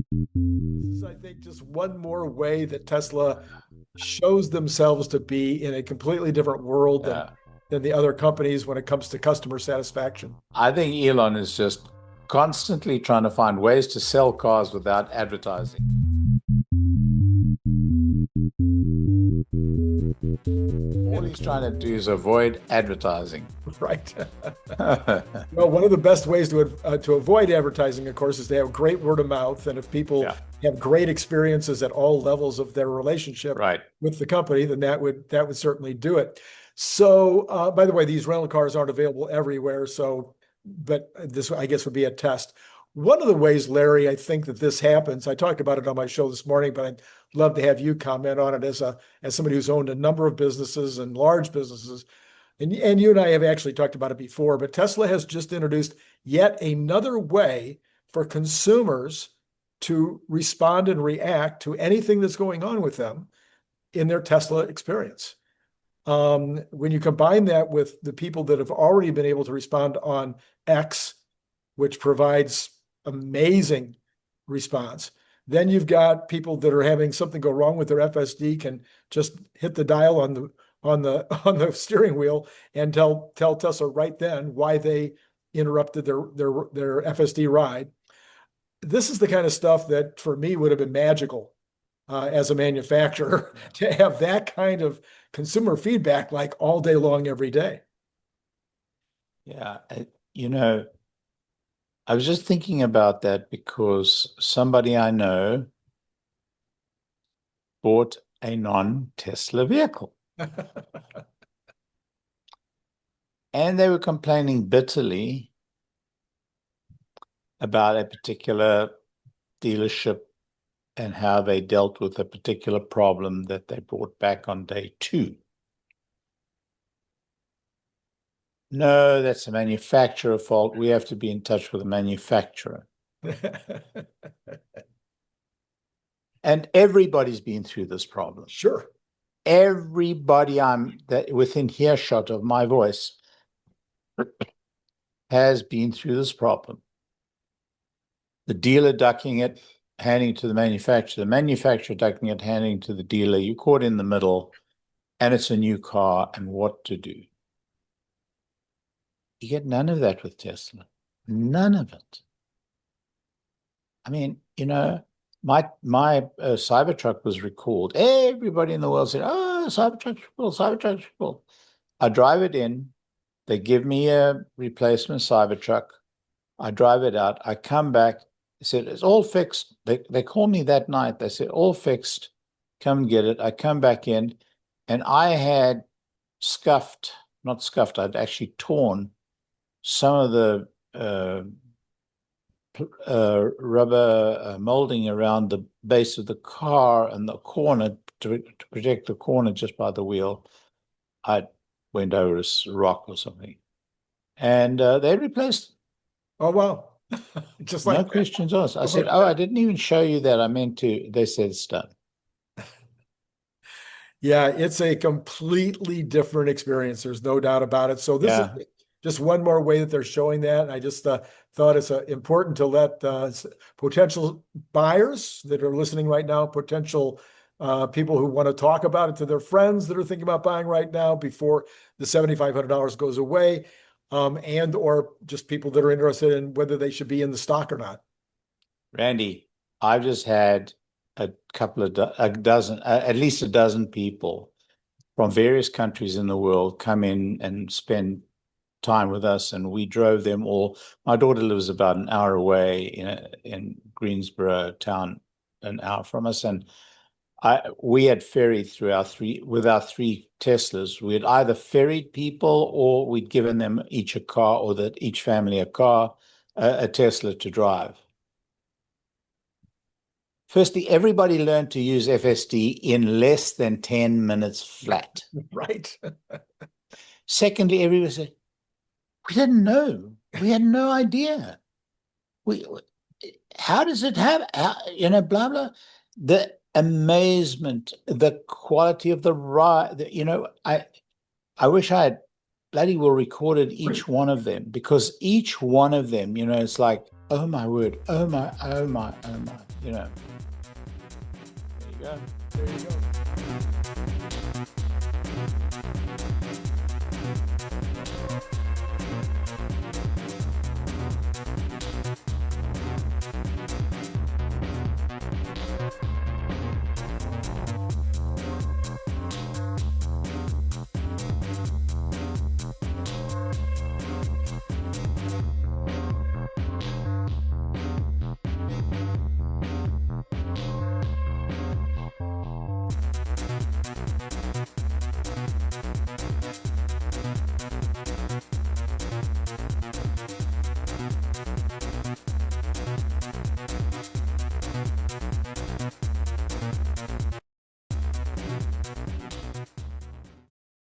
This is, I think, just one more way that Tesla shows themselves to be in a completely different world than the other companies when it comes to customer satisfaction. I think Elon is just constantly trying to find ways to sell cars without advertising. All he's trying to do is avoid advertising. Right. Well, one of the best ways to avoid advertising, of course, is to have great word of mouth. And if people have great experiences at all levels of their relationship with the company, then that would certainly do it. So, by the way, these rental cars aren't available everywhere. So, but this, I guess, would be a test. One of the ways, Larry, I think that this happens, I talked about it on my show this morning, but I'd love to have you comment on it as somebody who's owned a number of businesses and large businesses. And you and I have actually talked about it before, but Tesla has just introduced yet another way for consumers to respond and react to anything that's going on with them in their Tesla experience. When you combine that with the people that have already been able to respond on X, which provides amazing response, then you've got people that are having something go wrong with their FSD can just hit the dial on the steering wheel and tell Tesla right then why they interrupted their FSD ride. This is the kind of stuff that for me would have been magical as a manufacturer to have that kind of consumer feedback like all day long, every day. Yeah, I was just thinking about that because somebody I know bought a non-Tesla vehicle. And they were complaining bitterly about a particular dealership and how they dealt with a particular problem that they brought back on day 2. No, that's a manufacturer fault. We have to be in touch with the manufacturer. And everybody's been through this problem. Sure. Everybody that within earshot of my voice has been through this problem. The dealer ducking it, handing to the manufacturer ducking it, handing to the dealer. You're caught in the middle, and it's a new car, and what to do. You get none of that with Tesla. None of it. I mean, my Cybertruck was recalled. Everybody in the world said, "Oh, Cybertruck's recalled, Cybertruck's recalled." I drive it in. They give me a replacement Cybertruck. I drive it out. I come back. They said, "It's all fixed." They called me that night. They said, "All fixed. Come and get it." I come back in, and I had I'd actually torn some of the rubber molding around the base of the car and the corner to protect the corner just by the wheel. I went over a rock or something, and they replaced it. Oh, wow. Just like no questions asked. I said, "Oh, I didn't even show you that. I meant to." They said it's done. Yeah, it's a completely different experience. There's no doubt about it. So this is just one more way that they're showing that. I just thought it's important to let potential buyers that are listening right now, potential people who want to talk about it to their friends that are thinking about buying right now before the $7,500 goes away, and or just people that are interested in whether they should be in the stock or not. Randy, I've just had at least a dozen people from various countries in the world come in and spend time with us, and we drove them all. My daughter lives about an hour away in Greensboro town, an hour from us, and we had ferried through our three Teslas. We had either ferried people or we'd given them each a car, or each family a car, a Tesla to drive. Firstly, everybody learned to use FSD in less than 10 minutes flat. Right. Secondly, everybody said, "We didn't know. We had no idea. How does it have, blah, blah." The amazement, the quality of the ride, I wish I had bloody well recorded each one of them, because each one of them, it's like oh my word, oh my, you know. There you go. There you go.